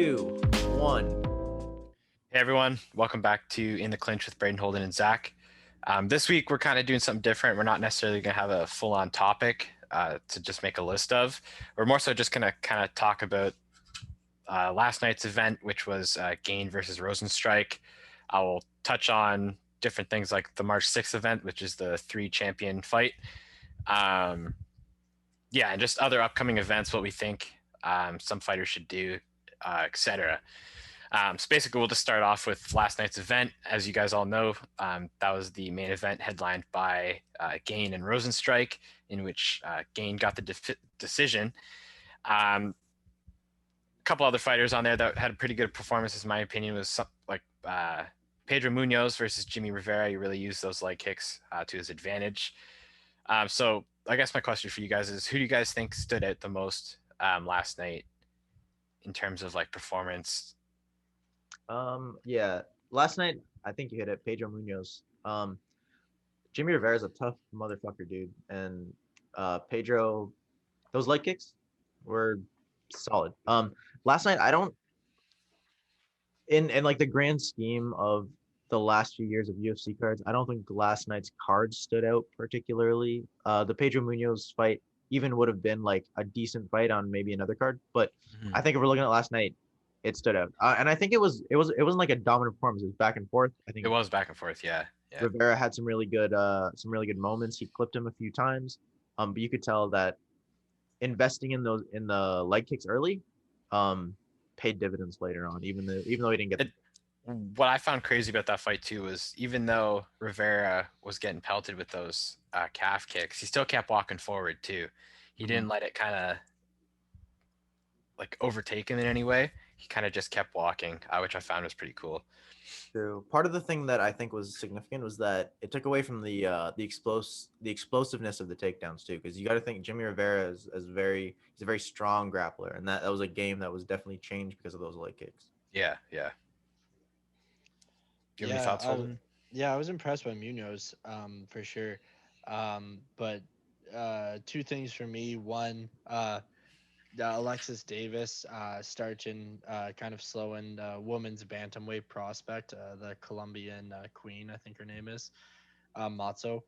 2, 1. Hey everyone, welcome back to In the Clinch with Braden, Holden, and Zach. This week we're kind of doing something different. We're not necessarily going to have a full-on topic to just make a list of. We're more so just going to kind of talk about last night's event, which was Gane versus Rozenstruik. I will touch on different things like the March 6th event, which is the 3-champion fight. And just other upcoming events, what we think some fighters should do, etc. So basically, we'll just start off with last night's event. As you guys all know, that was the main event headlined by Gane and Rozenstruik, in which Gane got the decision. A couple other fighters on there that had pretty good performances, in my opinion, was like Pedro Munhoz versus Jimmy Rivera. He really used those leg kicks to his advantage. So I guess my question for you guys is, who do you guys think stood out the most last night in terms of like performance? Last night I think you hit it, Pedro Munhoz. Jimmy Rivera is a tough motherfucker, dude, and Pedro, those leg kicks were solid. Last night I don't, in like the grand scheme of the last few years of UFC cards, I don't think last night's cards stood out particularly. The Pedro Munhoz fight even would have been like a decent fight on maybe another card, but I think if we're looking at last night, it stood out. And I think it wasn't like a dominant performance. It was back and forth. I think it was back and forth. Yeah. Rivera had some really good moments. He clipped him a few times. But you could tell that investing in the leg kicks early, paid dividends later on, even though he didn't get what I found crazy about that fight too was, even though Rivera was getting pelted with those calf kicks, he still kept walking forward too. He didn't let it kind of like overtake him in any way. He kind of just kept walking, which I found was pretty cool. True. Part of the thing that I think was significant was that it took away from the explosiveness of the takedowns too, because you got to think Jimmy Rivera he's a very strong grappler, and that was a game that was definitely changed because of those leg kicks. Yeah. Do you have any thoughts, Holden? I was impressed by Munhoz, for sure. But two things for me. One, Alexis Davis starting kind of slowing women's bantamweight prospect, the Colombian queen, I think her name is, Matzo.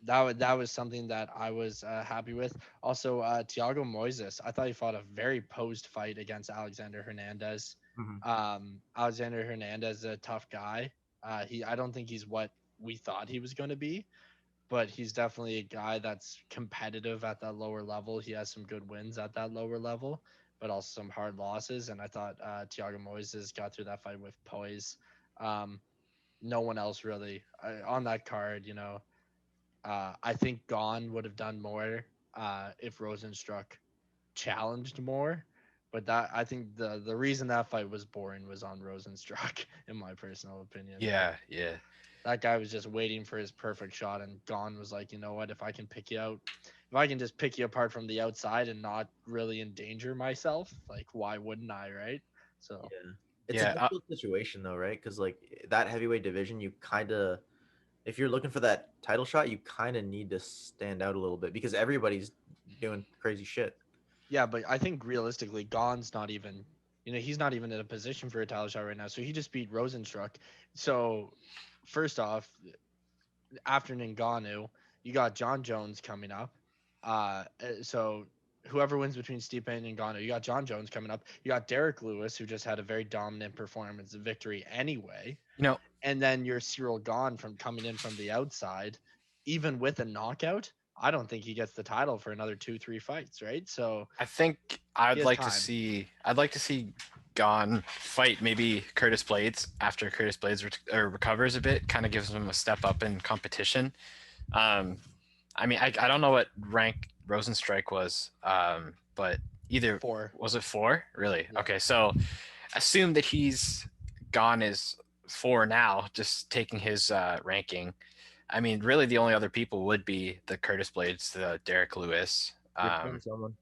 That was something that I was happy with. Also, Thiago Moises, I thought he fought a very posed fight against Alexander Hernandez. Alexander Hernandez is a tough guy. I don't think he's what we thought he was going to be, but he's definitely a guy that's competitive at that lower level. He has some good wins at that lower level, but also some hard losses. And I thought Thiago Moises got through that fight with poise. No one else really on that card, I think Gane would have done more if Rozenstruik challenged more. But that, I think the reason that fight was boring was on Rozenstruik, in my personal opinion. Yeah. That guy was just waiting for his perfect shot, and Gane was like, you know what, if I can just pick you apart from the outside and not really endanger myself, like, why wouldn't I, right? So it's a difficult situation though, right? Because like that heavyweight division, you kind of, if you're looking for that title shot, you kind of need to stand out a little bit because everybody's doing crazy shit. Yeah, but I think realistically, Gane's not even, he's not even in a position for a title shot right now. So he just beat Rozenstruik. So first off, after Ngannou, you got Jon Jones coming up. So whoever wins between Stipe and Ngannou, you got Jon Jones coming up. You got Derrick Lewis, who just had a very dominant performance, victory anyway. And then you're Cyril Gane from coming in from the outside, even with a knockout. I don't think he gets the title for another 2-3 fights, right? So I think I'd like to see Gane fight maybe Curtis Blades after Curtis Blades recovers a bit, kind of gives him a step up in competition. I don't know what rank Rozenstruik was, but either 4. Was it 4? Really? Yeah. Okay, so assume that Gane is 4 now, just taking his ranking. I mean, really, the only other people would be the Curtis Blades, the Derrick Lewis. Someone.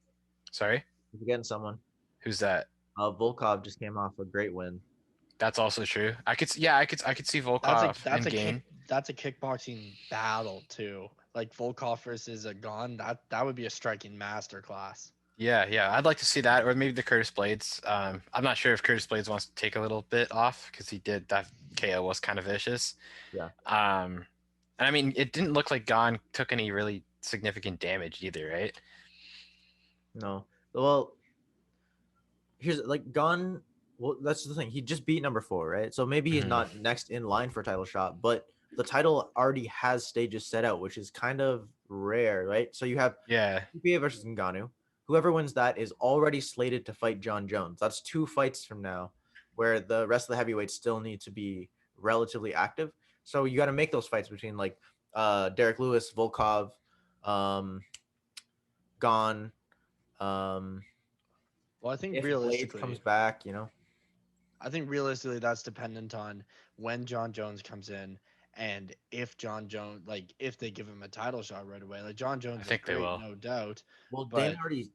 Sorry? You're forgetting someone. Who's that? Volkov just came off a great win. That's also true. I could see Volkov and Gane. That's a kickboxing battle too. Like Volkov versus a Gane. That would be a striking masterclass. Yeah, I'd like to see that, or maybe the Curtis Blades. I'm not sure if Curtis Blades wants to take a little bit off because he did that KO was kind of vicious. Yeah. And I mean, it didn't look like Gon took any really significant damage either, right? No. Well, here's like Gon. Well, that's the thing. He just beat number 4, right? So maybe he's Mhm. not next in line for a title shot, but the title already has stages set out, which is kind of rare, right? So you have Yeah, UPA versus Ngannou. Whoever wins that is already slated to fight Jon Jones. That's 2 fights from now, where the rest of the heavyweights still need to be relatively active. So you got to make those fights between like Derrick Lewis, Volkov, um, Gon. Um, Well, I think if Blades comes realistically, back, you know. that's dependent on when Jon Jones comes in and if Jon Jones, like, if they give him a title shot right away. Like, Jon I Jones is think they great, will. no doubt, Well, Dana but already,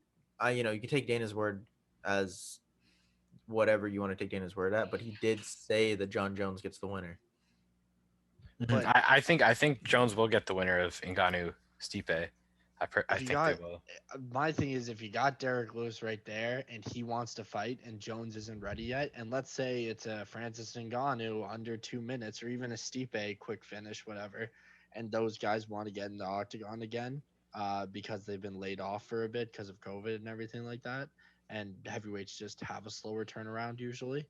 you can take Dana's word as whatever you want to take Dana's word at, but he did say that Jon Jones gets the winner. Mhm. but I think Jones will get the winner of Ngannou Stipe. I if you think they got will. my thing is, if you got Derrick Lewis right there and he wants to fight and Jones isn't ready yet, and let's say it's a Francis Ngannou under 2 minutes or even a Stipe quick finish, whatever, and those guys want to get in the octagon again, because they've been laid off for a bit because of COVID and everything like that, and heavyweights just have a slower turnaround usually.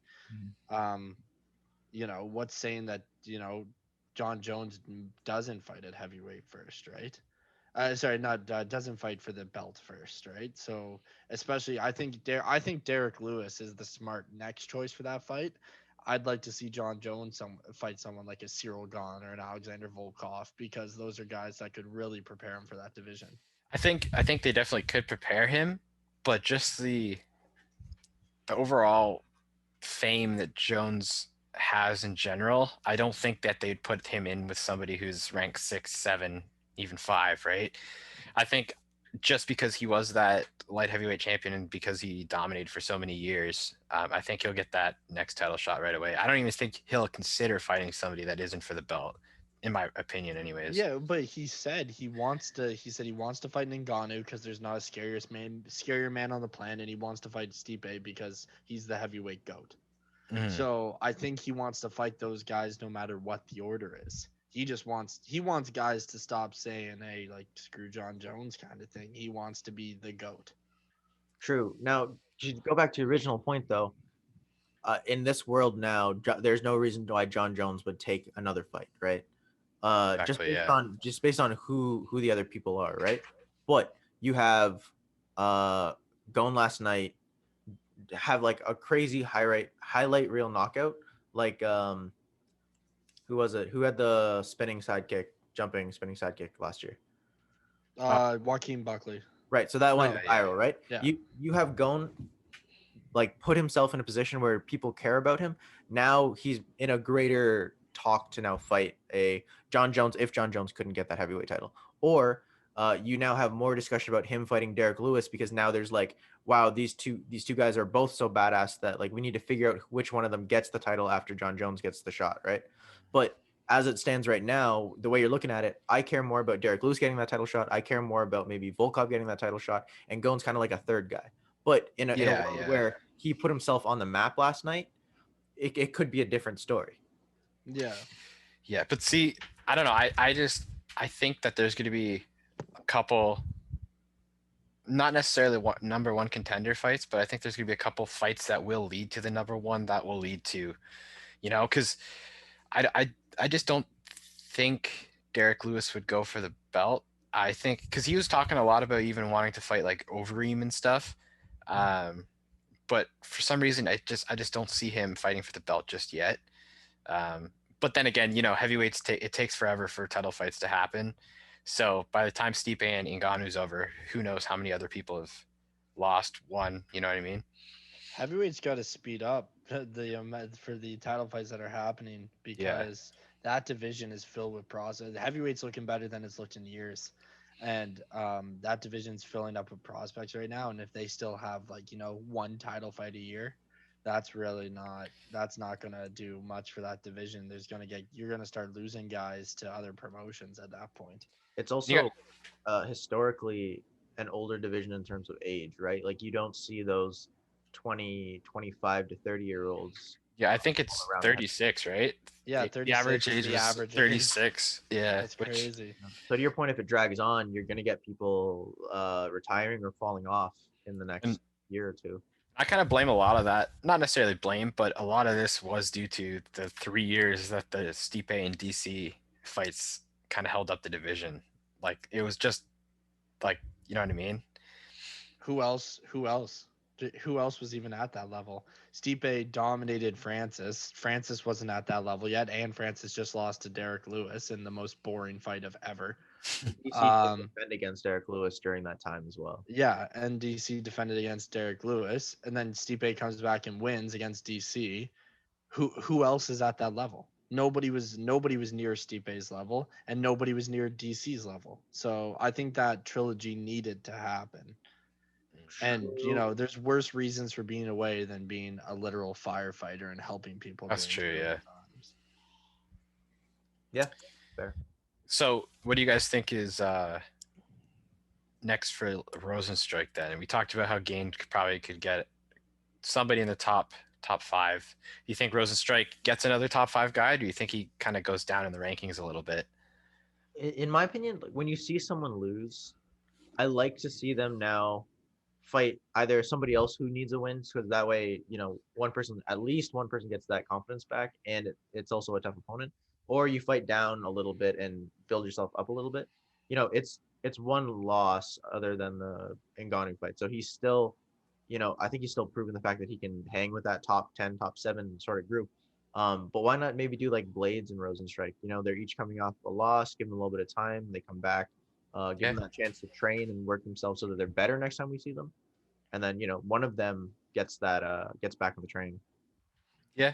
Um, what's saying that Jon Jones doesn't fight at heavyweight first, right? Sorry, not doesn't fight for the belt first, right? So especially, I think Derrick Lewis is the smart next choice for that fight. I'd like to see Jon Jones fight someone like a Cyril Gane or an Alexander Volkov, because those are guys that could really prepare him for that division. I think they definitely could prepare him, but just the overall fame that Jones has in general, I don't think that they'd put him in with somebody who's ranked 6, 7, even 5, right? I think just because he was that light heavyweight champion and because he dominated for so many years, I think he'll get that next title shot right away. I don't even think he'll consider fighting somebody that isn't for the belt, in my opinion, anyways. Yeah, but he said he wants to. He said he wants to fight Ngannou because there's not a scarier man on the planet. He wants to fight Stipe because he's the heavyweight goat. Mhm. So I think he wants to fight those guys no matter what the order is. He wants guys to stop saying, "Hey, like, screw Jon Jones," kind of thing. He wants to be the goat. True. Now, to go back to your original point, though, in this world now, there's no reason why Jon Jones would take another fight, right? Just Exactly, based yeah. on who the other people are, right? But you have going last night have like a crazy highlight reel knockout, like who was it? Who had the jumping spinning sidekick last year? Joaquin Buckley. Right. So that went No, Yeah. viral, right? yeah. You have Gon like put himself in a position where people care about him. Now he's in a greater talk to now fight a Jon Jones if Jon Jones couldn't get that heavyweight title. Or you now have more discussion about him fighting Derrick Lewis because now there's like, wow, these two guys are both so badass that like we need to figure out which one of them gets the title after Jon Jones gets the shot, right? But as it stands right now, the way you're looking at it, I care more about Derrick Lewis getting that title shot. I care more about maybe Volkov getting that title shot, and Gon's kind of like a third guy. But in a Yeah, world yeah. where he put himself on the map last night, it could be a different story. Yeah. Yeah, but see, I don't know. I think that there's going to be a couple, not necessarily number one contender fights, but I think there's going to be a couple fights that will lead to the number one that will lead to, because I just don't think Derrick Lewis would go for the belt. I think because he was talking a lot about even wanting to fight like Overeem and stuff. Um, but for some reason, I just don't see him fighting for the belt just yet. But then again, heavyweights it takes forever for title fights to happen. So by the time Stipe and Ngannou's over, who knows how many other people have lost, won. You know what I mean? Heavyweight's got to speed up for the title fights that are happening, Yeah. because that division is filled with prospects. The heavyweight's looking better than it's looked in years, and that division's filling up with prospects right now. And if they still have, like, one title fight a year, that's not gonna do much for that division. You're gonna start losing guys to other promotions at that point. It's You got, also historically an older division in terms of age, right? Like you don't see those 20, 25 to 30-year-olds Yeah, I think it's around that. 36, right? Yeah, The average 36 is age the was average age. 36. Yeah, That's which crazy. So to your point, if it drags on, you're gonna get people retiring or falling off in the next And- year or two. I kind of blame a lot of that. Not necessarily blame, but a lot of this was due to the 3 years that the Stipe and DC fights kind of held up the division. Like it was just like, you know what I mean? Who else? Who else was even at that level? Stipe dominated Francis. Francis wasn't at that level yet, and Francis just lost to Derrick Lewis in the most boring fight of ever. DC did defend against Derrick Lewis during that time as well. Yeah, and DC defended against Derrick Lewis, and then Stipe comes back and wins against DC. Who else is at that level? Nobody was near Stipe's level, and nobody was near DC's level. So I think that trilogy needed to happen. And you know, there's worse reasons for being away than being a literal firefighter and helping people. That's during true, yeah. times. Yeah, fair. So what do you guys think is next for Rosenstrike then? And we talked about how Gane probably could get somebody in the top 5. Do you think Rosenstrike gets another top 5 guy? Do you think he kind of goes down in the rankings a little bit? In my opinion, when you see someone lose, I like to see them now fight either somebody else who needs a win, because that way, at least one person gets that confidence back, and it's also a tough opponent. Or you fight down a little bit and build yourself up a little bit. It's one loss other than the Ngannou fight, so he's still, I think he's still proven the fact that he can hang with that top 10, top 7 sort of group. But why not maybe do like Blades and Rosenstrike? They're each coming off a loss, give them a little bit of time, they come back, give them that chance to train and work themselves so that they're better next time we see them. And then, one of them gets back on the train. Yeah.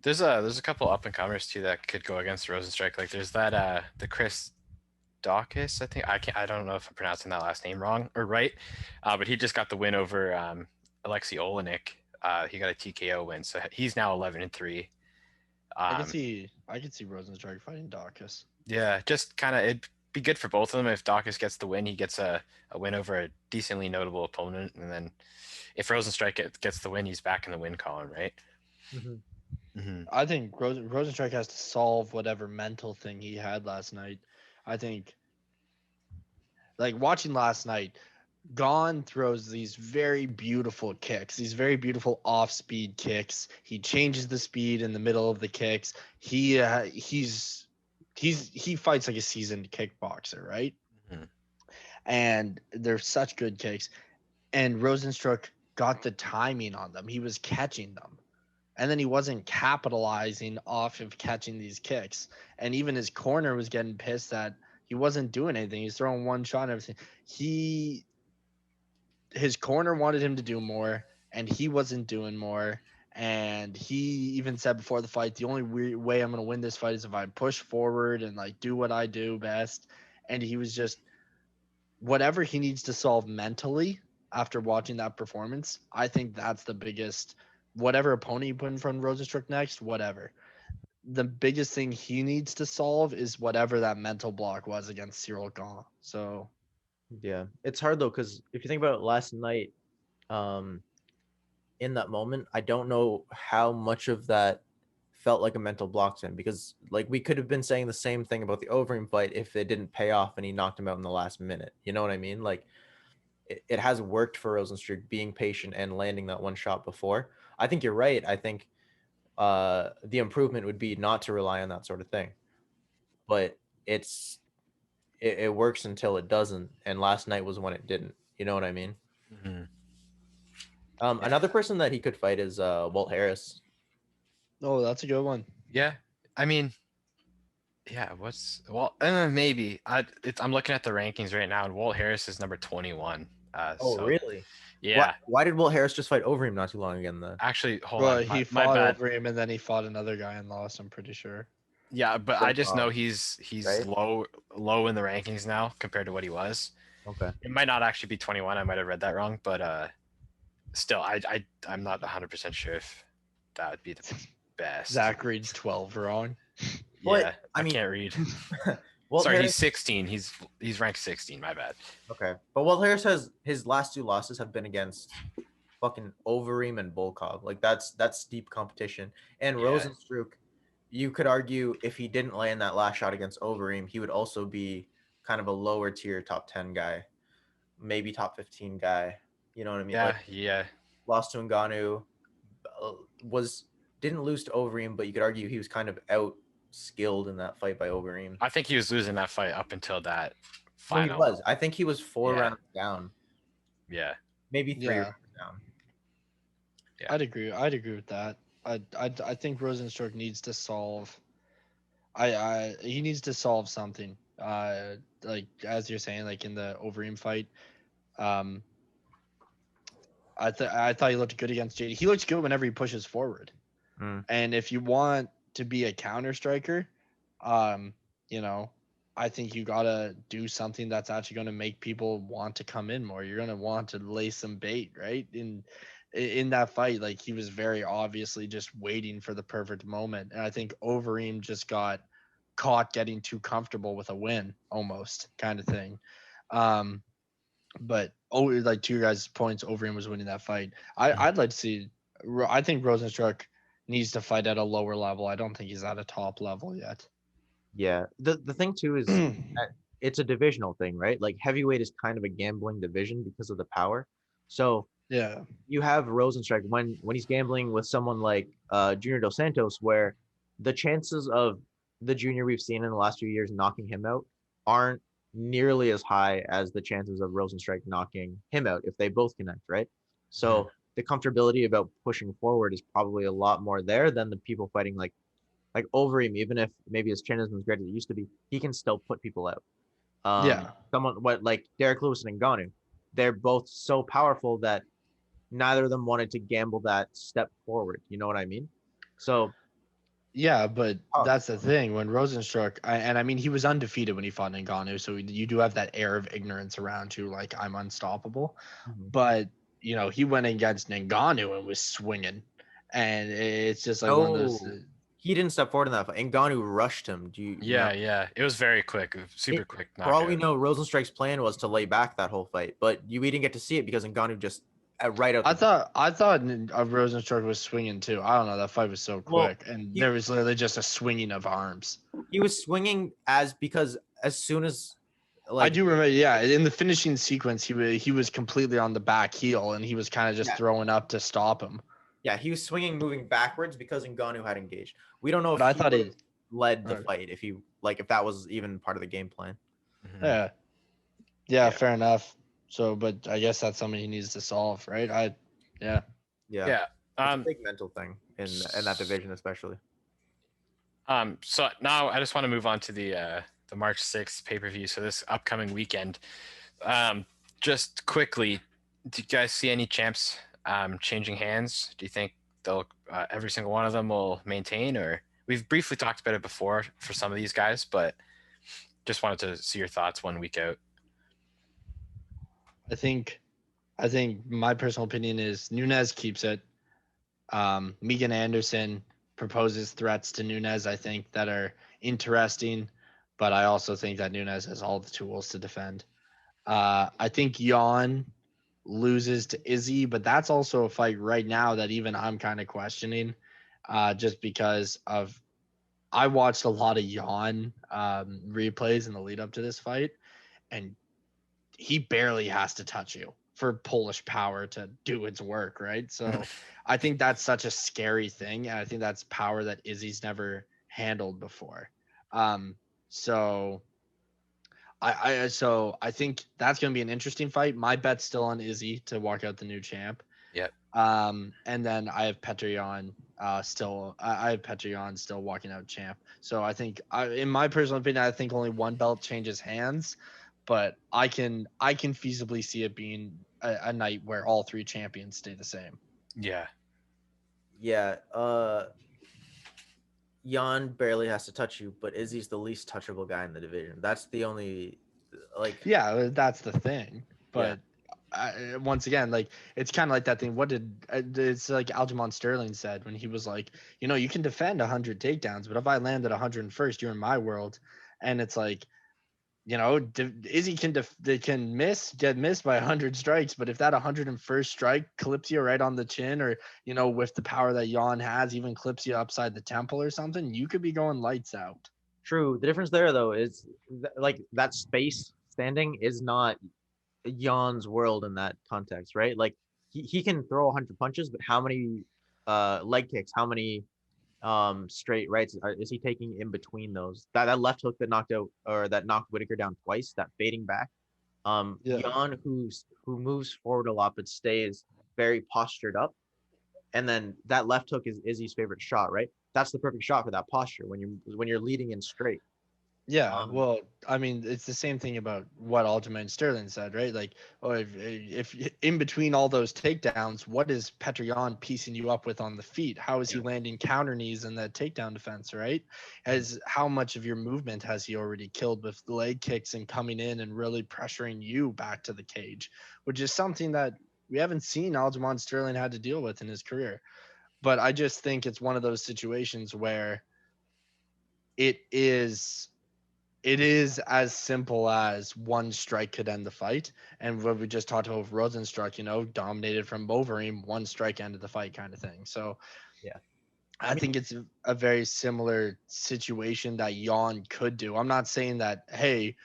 There's a couple up and comers too that could go against Rosenstrike. Like there's that the Chris Dawkins, I think. I don't know if I'm pronouncing that last name wrong or right. But he just got the win over Alexei Olenek. He got a TKO win, so he's now 11-3. I can see Rosenstrike fighting Dawkins. Yeah, just kind of it'd be good for both of them if Dawkins gets the win. He gets a win over a decently notable opponent, and then if Rosenstrike gets the win, he's back in the win column, right? Mm-hmm. Mm-hmm. I think Rosenstrike has to solve whatever mental thing he had last night. I think, like watching last night, Gon throws these very beautiful kicks, these very beautiful off-speed kicks. He changes the speed in the middle of the kicks. He fights like a seasoned kickboxer, right? Mm-hmm. And they're such good kicks. And Rosenstruck got the timing on them. He was catching them. And then he wasn't capitalizing off of catching these kicks. And even his corner was getting pissed that he wasn't doing anything. He's throwing one shot and everything. His corner wanted him to do more, and he wasn't doing more. And he even said before the fight, the only way I'm going to win this fight is if I push forward and like do what I do best. And he was just whatever he needs to solve mentally after watching that performance. I think that's the biggest, whatever opponent you put in front of Rosenstruck next, whatever. The biggest thing he needs to solve is whatever that mental block was against Cyril Gane. So yeah, it's hard though, because if you think about it, last night, in that moment, I don't know how much of that felt like a mental block to him, because like we could have been saying the same thing about the Overeem fight if it didn't pay off and he knocked him out in the last minute. You know what I mean? Like it has worked for Rosenstruck being patient and landing that one shot before. I think you're right. I think the improvement would be not to rely on that sort of thing, but it works until it doesn't, and last night was when it didn't. You know what I mean? Mm-hmm. Another person that he could fight is Walt Harris. oh, that's a good one. Yeah, I mean, yeah. Maybe I'm looking at the rankings right now, and Walt Harris is number 21. Really? Yeah. Why did Walt Harris just fight Overeem not too long again? Then Actually, hold Well, on. he My fought bad. over him, and then he fought another guy and lost. I'm pretty sure. Yeah, but I just know he's right? low in the rankings now compared to what he was. Okay. It might not actually be 21. I might have read that wrong, but still, I'm not 100% sure if that would be the best. Zach reads 12 wrong. Yeah, I mean, can't read. Walt Sorry, Harris, he's 16. He's ranked 16. My bad. okay, but Walt Harris has his last 2 losses have been against fucking Overeem and Volkov. Like that's deep competition. And Yeah. Rosenstruck, you could argue if he didn't land that last shot against Overeem, he would also be kind of a lower tier top 10 guy, maybe top 15 guy. You know what I mean? Yeah, Like yeah. lost to Ngannou, didn't lose to Overeem, but you could argue he was kind of out skilled in that fight by Overeem. I think he was losing that fight up until that No, he final. was. I think he was 4 Yeah. rounds down, Yeah. maybe 3 Yeah. rounds down. Yeah. I'd agree with that. I think Rosenstruck needs to solve. He needs to solve something. Like as you're saying, like in the Overeem fight, I thought he looked good against JD. He looks good whenever he pushes forward. And if you want to be a counter striker, you know, I think you gotta do something that's actually going to make people want to come in more. You're going to want to lay some bait, right? In that fight, like he was very obviously just waiting for the perfect moment, and I think Overeem just got caught getting too comfortable with a win, almost kind of thing. But like to your guys' points, Overeem was winning that fight. I'd like to see. I think Rosenstruck needs to fight at a lower level. I don't think he's at a top level yet. Yeah. The thing too is that it's a divisional thing, right? Like heavyweight is kind of a gambling division because of the power. So Yeah. you have Rosenstruck when he's gambling with someone like Junior Dos Santos, where the chances of the junior we've seen in the last few years knocking him out aren't nearly as high as the chances of Rosenstruck knocking him out if they both connect, right? So the comfortability about pushing forward is probably a lot more there than the people fighting like Overeem. Even if maybe his chin isn't as great as it used to be, he can still put people out. Yeah. Someone like Derrick Lewis and Ngannou, they're both so powerful that neither of them wanted to gamble that step forward. You know what I mean? So yeah, but that's the thing. When Rosenstruck, I mean, he was undefeated when he fought Ngannou, so you do have that air of ignorance around you, like I'm unstoppable. But you know, he went against Ngannou and was swinging, and it's just like one of those. He didn't step forward in that fight. Ngannou rushed him. Do you? Yeah, know? yeah. It was very quick, super quick. For all we know, Rosenstruck's plan was to lay back that whole fight, but we didn't get to see it because Ngannou just right out. I thought Rosenstruck was swinging too. I don't know. That fight was so quick, and there was literally just a swinging of arms. He was swinging because as soon as, I do remember, yeah, in the finishing sequence, he was completely on the back heel, and he was kind of just throwing up to stop him. Yeah, he was swinging, moving backwards because Ngannou had engaged. We don't know if I thought he led the fight, if that was even part of the game plan. Yeah, fair enough. So, but I guess that's something he needs to solve, right? Yeah. It's a big mental thing in that division, especially. So now I just want to move on to the March 6th pay-per-view. So this upcoming weekend, just quickly, do you guys see any champs changing hands? Do you think they'll every single one of them will maintain, or we've briefly talked about it before for some of these guys, but just wanted to see your thoughts 1 week out. I think my personal opinion is Nunes keeps it. Megan Anderson proposes threats to Nunes, I think, that are interesting, but I also think that Nunes has all the tools to defend. I think Yan loses to Izzy, but that's also a fight right now that even I'm kind of questioning, just because of I watched a lot of Yan replays in the lead up to this fight, and he barely has to touch you for Polish power to do its work, right? So I think that's such a scary thing, and I think that's power that Izzy's never handled before. So I think that's going to be an interesting fight. My bet's still on Izzy to walk out the new champ. Yep. And then I have Petr Yan I have Petr Yan still walking out champ. So I think in my personal opinion, I think only one belt changes hands, but I can feasibly see it being a night where all three champions stay the same. Yeah. Yeah. Yan barely has to touch you, but Izzy's the least touchable guy in the division. That's the only, Yeah, that's the thing. But once again, like, it's kind of like that thing. It's like Aljamain Sterling said when he was like, you can defend 100 takedowns, but if I landed 101st, you're in my world. And it's like, Izzy can get missed by 100 strikes, but if that 101st strike clips you right on the chin, or with the power that Yan has, even clips you upside the temple or something, you could be going lights out. True. The difference there though is like that space standing is not Jan's world in that context, right? Like he can throw 100 punches, but how many leg kicks, how many straight rights is he taking in between those? That left hook that knocked Whitaker down twice, that fading back. Jan who moves forward a lot but stays very postured up. And then that left hook is Izzy's favorite shot, right? That's the perfect shot for that posture when you're leading in straight. Yeah, well, I mean, it's the same thing about what Aljamain Sterling said, right? Like, if in between all those takedowns, what is Petr Yan piecing you up with on the feet? How is he landing counter knees in that takedown defense, right? How much of your movement has he already killed with leg kicks and coming in and really pressuring you back to the cage, which is something that we haven't seen Aljamain Sterling had to deal with in his career. But I just think it's one of those situations where it is as simple as one strike could end the fight. And what we just talked about Rosenstruck, dominated from Overeem, one strike ended the fight kind of thing. So yeah, I think it's a very similar situation that Yan could do. I'm not saying that, hey,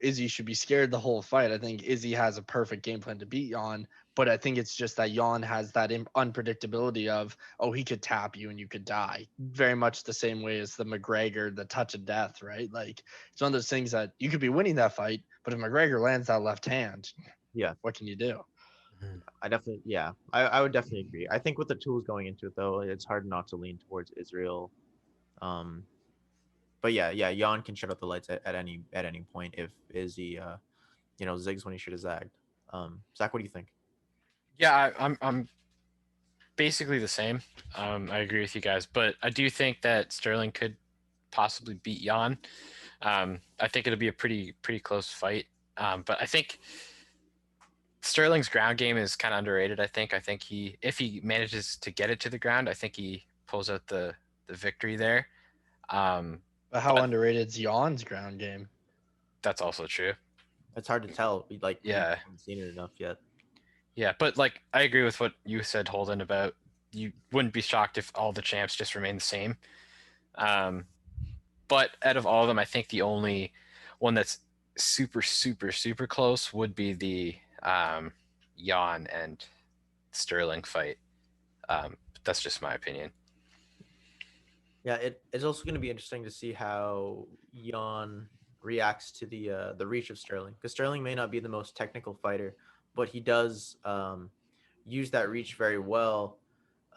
Izzy should be scared the whole fight. I think Izzy has a perfect game plan to beat Yan, but I think it's just that Yan has that unpredictability of, he could tap you and you could die. Very much the same way as the McGregor, the touch of death, right? Like, it's one of those things that you could be winning that fight, but if McGregor lands that left hand, what can you do? I would definitely agree. I think with the tools going into it though, it's hard not to lean towards Israel. But yeah, Jan can shut up the lights at any point if Izzy zigs when he should have zagged. Zach, what do you think? Yeah, I'm basically the same. I agree with you guys, but I do think that Sterling could possibly beat Jan. I think it'll be a pretty close fight. But I think Sterling's ground game is kind of underrated. I think if he manages to get it to the ground, I think he pulls out the victory there. But how underrated is Jan's ground game? That's also true. It's hard to tell. We haven't seen it enough yet. Yeah, but like I agree with what you said, Holden, about you wouldn't be shocked if all the champs just remain the same. But out of all of them, I think the only one that's super close would be the Jan and Sterling fight. That's just my opinion. Yeah, it's also going to be interesting to see how Jan reacts to the reach of Sterling, because Sterling may not be the most technical fighter, but he does use that reach very well,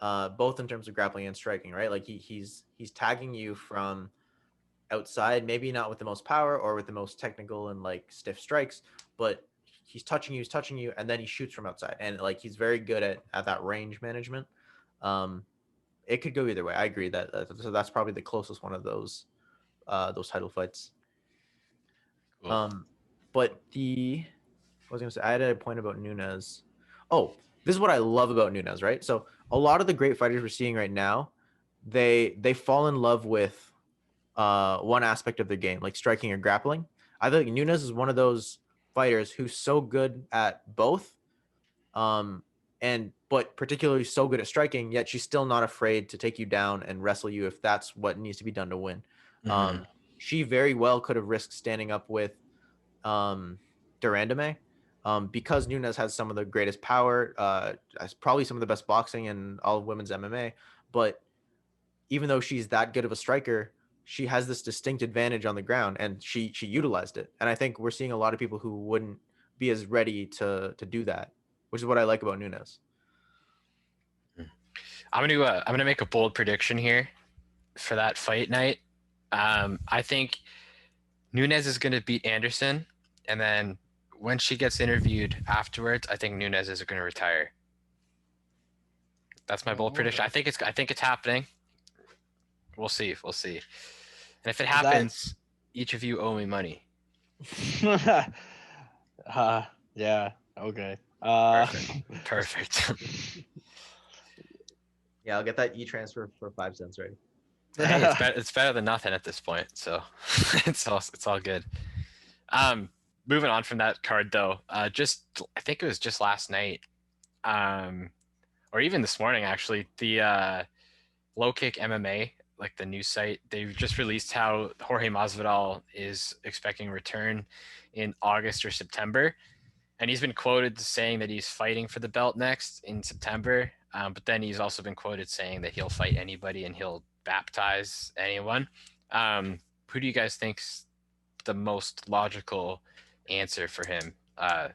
both in terms of grappling and striking, right? Like he's tagging you from outside, maybe not with the most power or with the most technical and like stiff strikes, but he's touching you, and then he shoots from outside, and like he's very good at that range management. It could go either way. I agree so that's probably the closest one of those title fights. Cool. But I was gonna say, I had a point about Nunes. Oh, this is what I love about Nunes, right? So a lot of the great fighters we're seeing right now, they fall in love with one aspect of their game, like striking or grappling. I think Nunes is one of those fighters who's so good at both, but particularly so good at striking, yet she's still not afraid to take you down and wrestle you if that's what needs to be done to win. Mm-hmm. She very well could have risked standing up with Durandame, because Nunes has some of the greatest power, probably some of the best boxing in all of women's MMA. But even though she's that good of a striker, she has this distinct advantage on the ground, and she utilized it. And I think we're seeing a lot of people who wouldn't be as ready to do that, which is what I like about Nunes. I'm gonna make a bold prediction here for that fight night. I think Nunes is gonna beat Anderson, and then when she gets interviewed afterwards, I think Nunes is gonna retire. That's my bold prediction. I think it's happening. We'll see. And if it happens, each of you owe me money. Yeah. Okay. Perfect. Yeah, I'll get that e-transfer for 5 cents ready. Hey, it's better than nothing at this point, so it's all good. Moving on from that card though, just I think it was just last night, or even this morning actually, the Low Kick MMA, like the news site, they've just released how Jorge Masvidal is expecting return in August or September, and he's been quoted saying that he's fighting for the belt next in September. But then he's also been quoted saying that he'll fight anybody and he'll baptize anyone. Who do you guys think's the most logical answer for him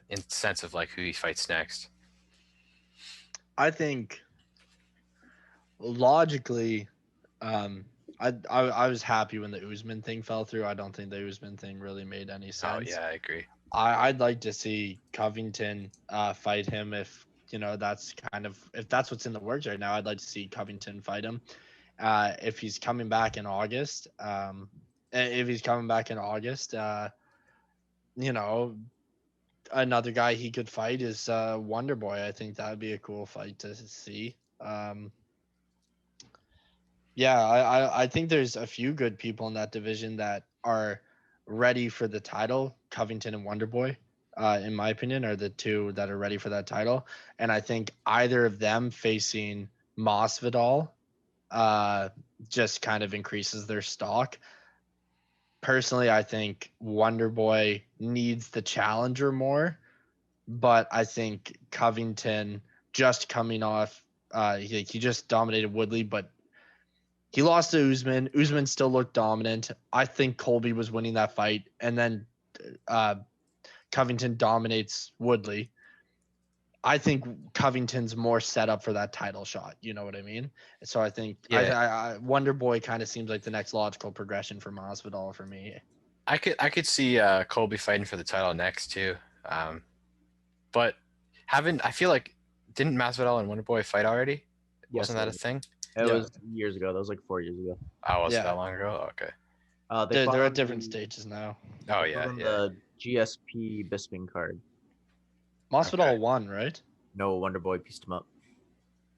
in sense of like who he fights next? I think logically, I was happy when the Usman thing fell through. I don't think the Usman thing really made any sense. Oh yeah, I agree. I'd like to see Covington fight him if that's if that's what's in the works right now. I'd like to see Covington fight him. If he's coming back in August, another guy he could fight is Wonderboy. I think that'd be a cool fight to see. I think there's a few good people in that division that are ready for the title. Covington and Wonderboy, in my opinion, are the two that are ready for that title. And I think either of them facing Masvidal just kind of increases their stock. Personally, I think Wonderboy needs the challenger more, but I think Covington just coming off, he just dominated Woodley, but he lost to Usman. Usman still looked dominant. I think Colby was winning that fight, and then Covington dominates Woodley. I think Covington's more set up for that title shot. You know what I mean? So I think Wonderboy kind of seems like the next logical progression for Masvidal for me. I could see Colby fighting for the title next too, but I feel like didn't Masvidal and Wonderboy fight already? Yes, Wasn't that a thing? It was years ago. That was like 4 years ago. Oh, was it that long ago? Okay. They're at different stages now. Oh yeah. The GSP Bisping card. Masvidal won, right? No, Wonderboy pieced him up.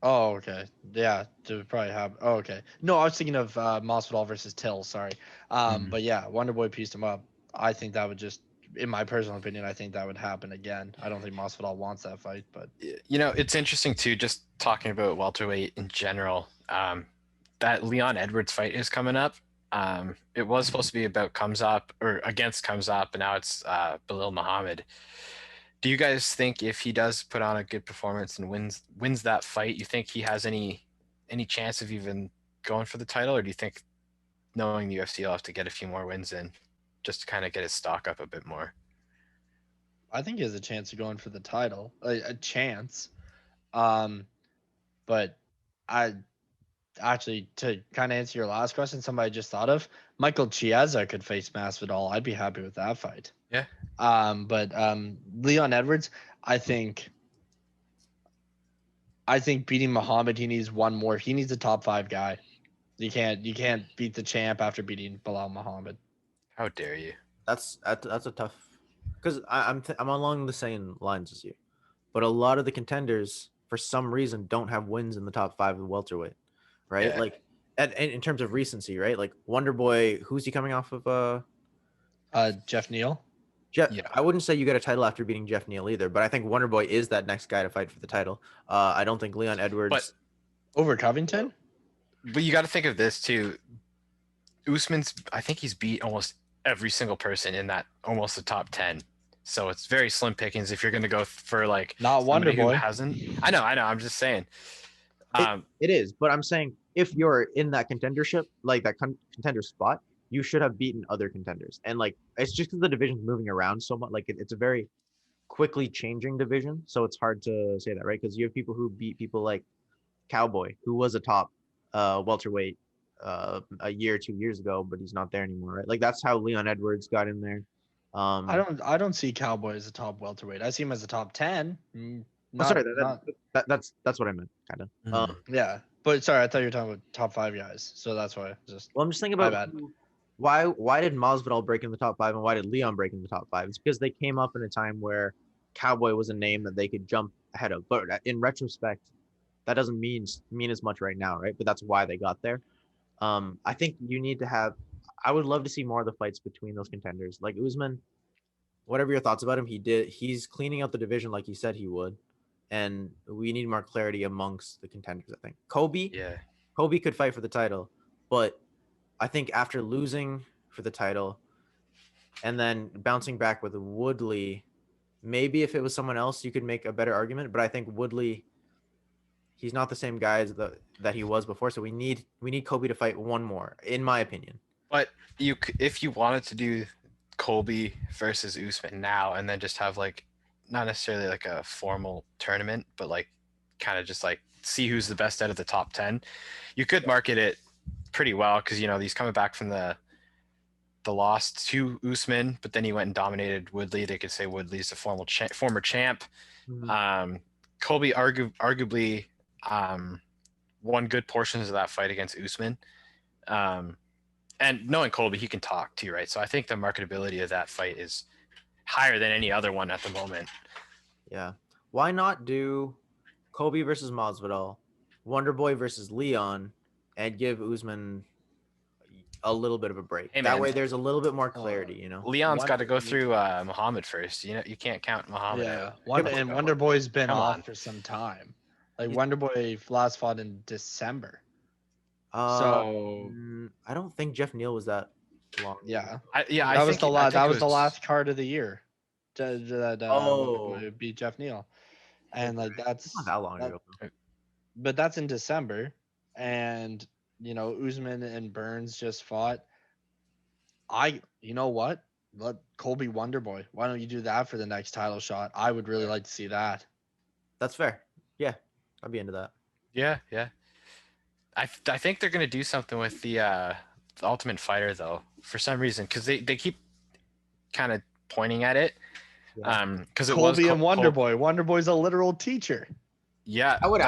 Oh, okay. Yeah, to probably have. Oh, okay. No, I was thinking of Masvidal versus Till. Sorry. But yeah, Wonderboy pieced him up. I think that would just, in my personal opinion, I think that would happen again. I don't think Masvidal wants that fight, but it's interesting too. Just talking about welterweight in general. That Leon Edwards fight is coming up. It was supposed to be about against Kamzat, but now it's Belal Muhammad. Do you guys think if he does put on a good performance and wins that fight, you think he has any chance of even going for the title, or do you think, knowing the UFC, he'll have to get a few more wins in just to kind of get his stock up a bit more? I think he has a chance of going for the title, a chance. But I actually, to kind of answer your last question, somebody I just thought of, Michael Chiesa could face Masvidal. I'd be happy with that fight. Yeah. But Leon Edwards, I think beating Muhammad, he needs one more. He needs a top 5 guy. You can't beat the champ after beating Belal Muhammad. How dare you? That's a tough, because I'm along the same lines as you, but a lot of the contenders for some reason don't have wins in the top 5 of welterweight, right? Yeah. Like in terms of recency, right? Like Wonderboy, who's he coming off of? Jeff Neal. I wouldn't say you get a title after beating Jeff Neal either, but I think Wonderboy is that next guy to fight for the title. I don't think Leon Edwards. But over Covington? But you got to think of this too. I think he's beat almost every single person in that, almost the top 10. So it's very slim pickings if you're going to go for like not Wonderboy. Hasn't. I know. I'm just saying. It is, but I'm saying if you're in that contendership, like that contender spot, you should have beaten other contenders. And like, it's just because the division's moving around so much. Like it's a very quickly changing division. So it's hard to say that, right? Because you have people who beat people like Cowboy, who was a top welterweight a year, 2 years ago, but he's not there anymore, right? Like that's how Leon Edwards got in there. I don't see Cowboy as a top welterweight. I see him as a top 10. That's what I meant, kind of. Yeah, but sorry, I thought you were talking about top 5 guys, so that's why. Well, I'm just thinking about why did Masvidal break in the top 5 and why did Leon break in the top 5? It's because they came up in a time where Cowboy was a name that they could jump ahead of. But in retrospect, that doesn't mean as much right now, right? But that's why they got there. I think you need to have. I would love to see more of the fights between those contenders. Like Usman, whatever your thoughts about him, he's cleaning out the division like he said he would, and we need more clarity amongst the contenders. I think Yeah. Colby could fight for the title, but I think after losing for the title and then bouncing back with Woodley, maybe if it was someone else, you could make a better argument. But I think Woodley, he's not the same guy that he was before. So we need Colby to fight one more, in my opinion. But if you wanted to do Colby versus Usman now, and then just have like not necessarily like a formal tournament, but like kind of just like see who's the best out of the top 10, you could market it pretty well because he's coming back from the loss to Usman, but then he went and dominated Woodley. They could say Woodley's a former champ. Mhm. Colby arguably won good portions of that fight against Usman. And knowing Colby, he can talk too, right? So I think the marketability of that fight is higher than any other one at the moment. Yeah. Why not do Colby versus Masvidal, Wonderboy versus Leon, and give Usman a little bit of a break? Hey, that man. way there's a little bit more clarity, Leon's got to go through Muhammad first. You can't count Muhammad out. And Wonderboy's been Come off on. for some time. Like Wonderboy last fought in December. I don't think Jeff Neal was that long. Yeah. That was the last card of the year. Wonderboy beat Jeff Neal. And like that's not that long ago. But that's in December. And Usman and Burns just fought. You know what? Let Colby Wonderboy. Why don't you do that for the next title shot? I would really like to see that. That's fair. Yeah, I'd be into that. Yeah. I think they're gonna do something with the Ultimate Fighter though, for some reason, because they keep kind of pointing at it. Because it was Colby and Wonderboy. Wonderboy's a literal teacher. Yeah, that would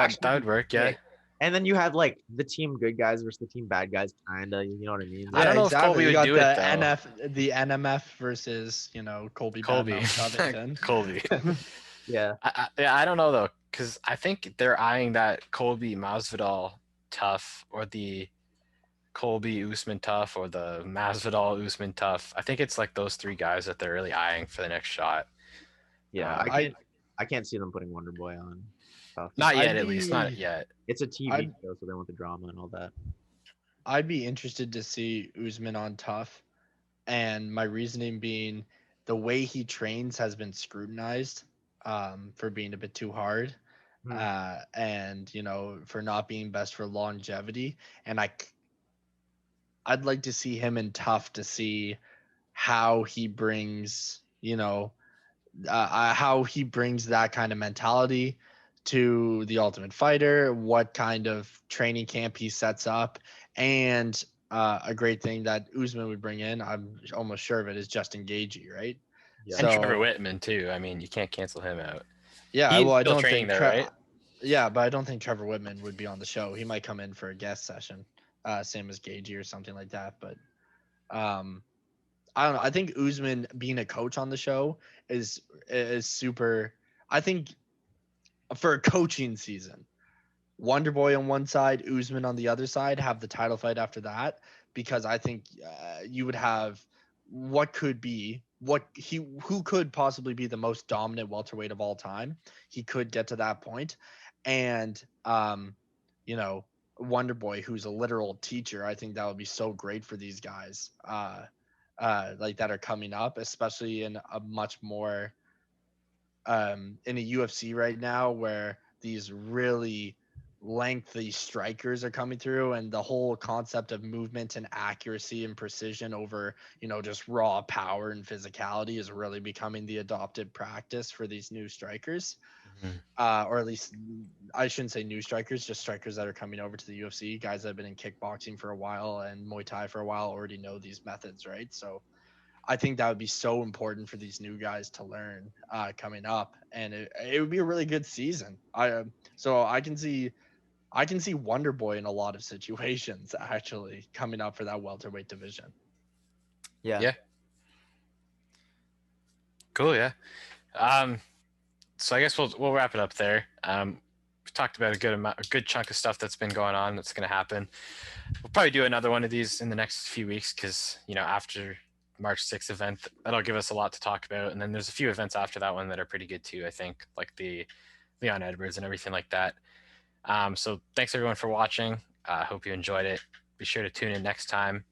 work. Yeah. And then you have like the team good guys versus the team bad guys, kinda. You know what I mean? I don't know if Colby would do it though. The NMF versus Colby. Colby. Yeah. I don't know though, because I think they're eyeing that Colby Masvidal tough, or the Colby Usman tough, or the Masvidal Usman tough. I think it's like those three guys that they're really eyeing for the next shot. Yeah, I can't see them putting Wonderboy on. Not yet, at least. Not yet. It's a TV show, so they want the drama and all that. I'd be interested to see Usman on tough, and my reasoning being the way he trains has been scrutinized for being a bit too hard, and for not being best for longevity. And I'd like to see him in tough to see how he brings how he brings that kind of mentality to the Ultimate Fighter, what kind of training camp he sets up, and a great thing that Usman would bring in, I'm almost sure of it, is Justin Gaethje, right? Yeah. And Trevor Whitman too. I mean, you can't cancel him out. Yeah, I don't think right? Yeah, but I don't think Trevor Whitman would be on the show. He might come in for a guest session, same as Gaethje or something like that. But I don't know. I think Usman being a coach on the show is super. I think for a coaching season, Wonderboy on one side, Usman on the other side, have the title fight after that, because I think you would have who could possibly be the most dominant welterweight of all time. He could get to that point, and Wonderboy, who's a literal teacher. I think that would be so great for these guys, like that are coming up, especially in a much more in a UFC right now where these really lengthy strikers are coming through, and the whole concept of movement and accuracy and precision over just raw power and physicality is really becoming the adopted practice for these new strikers. Or at least I shouldn't say new strikers, just strikers that are coming over to the UFC. Guys that have been in kickboxing for a while and Muay Thai for a while already know these methods, right? So I think that would be so important for these new guys to learn coming up, and it would be a really good season. So I can see Wonderboy in a lot of situations actually coming up for that welterweight division. Yeah. Cool. Yeah. So I guess we'll wrap it up there. We've talked about a good chunk of stuff that's been going on that's going to happen. We'll probably do another one of these in the next few weeks because after March 6th event. That'll give us a lot to talk about. And then there's a few events after that one that are pretty good too, I think, like the Leon Edwards and everything like that. So thanks everyone for watching. Hope you enjoyed it. Be sure to tune in next time.